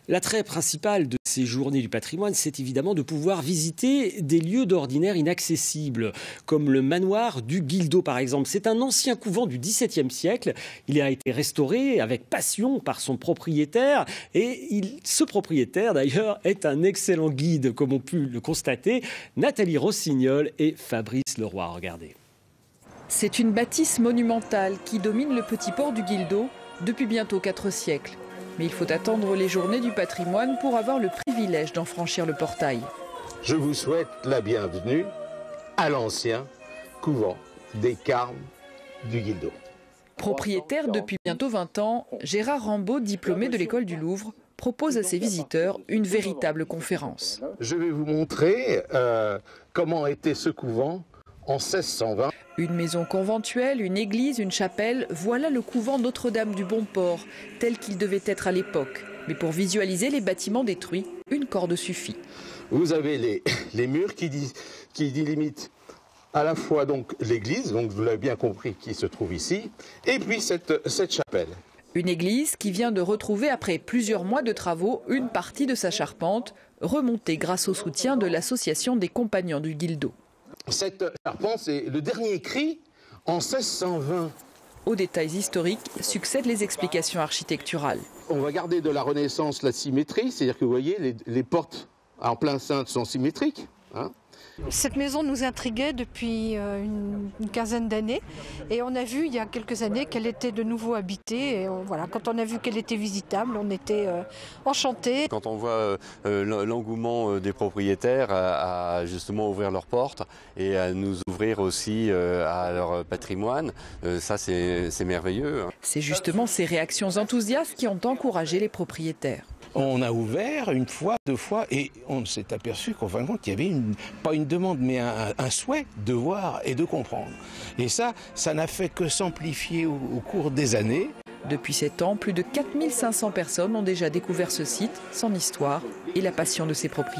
L'attrait principal de ces journées du patrimoine, c'est évidemment de pouvoir visiter des lieux d'ordinaire inaccessibles, comme le manoir du Guildo par exemple. C'est un ancien couvent du XVIIe siècle. Il a été restauré avec passion par son propriétaire et ce propriétaire d'ailleurs est un excellent guide, comme ont pu le constater Nathalie Rossignol et Fabrice Leroy. Regardez. C'est une bâtisse monumentale qui domine le petit port du Guildo depuis bientôt 4 siècles. Mais il faut attendre les journées du patrimoine pour avoir le privilège d'en franchir le portail. Je vous souhaite la bienvenue à l'ancien couvent des Carmes du Guildo. Propriétaire depuis bientôt 20 ans, Gérard Rambaud, diplômé de l'école du Louvre, propose à ses visiteurs une véritable conférence. Je vais vous montrer comment était ce couvent en 1620. Une maison conventuelle, une église, une chapelle, voilà le couvent Notre-Dame du Bon-Port, tel qu'il devait être à l'époque. Mais pour visualiser les bâtiments détruits, une corde suffit. Vous avez les murs qui délimitent à la fois donc l'église, donc vous l'avez bien compris, qui se trouve ici, et puis cette chapelle. Une église qui vient de retrouver après plusieurs mois de travaux une partie de sa charpente, remontée grâce au soutien de l'association des Compagnons du Guildo. Cette charpente, c'est le dernier cri en 1620. Aux détails historiques succèdent les explications architecturales. On va garder de la Renaissance la symétrie, c'est-à-dire que vous voyez, les portes en plein cintre sont symétriques. Hein. Cette maison nous intriguait depuis une quinzaine d'années et on a vu il y a quelques années qu'elle était de nouveau habitée. Et voilà, quand on a vu qu'elle était visitable, on était enchantés. Quand on voit l'engouement des propriétaires à justement ouvrir leurs portes et à nous ouvrir aussi à leur patrimoine, ça c'est merveilleux. C'est justement ces réactions enthousiastes qui ont encouragé les propriétaires. On a ouvert une fois, 2 fois, et on s'est aperçu qu'en fin de compte, il y avait pas une demande, mais un souhait de voir et de comprendre. Et ça n'a fait que s'amplifier au cours des années. Depuis 7 ans, plus de 4500 personnes ont déjà découvert ce site, son histoire et la passion de ses propriétaires.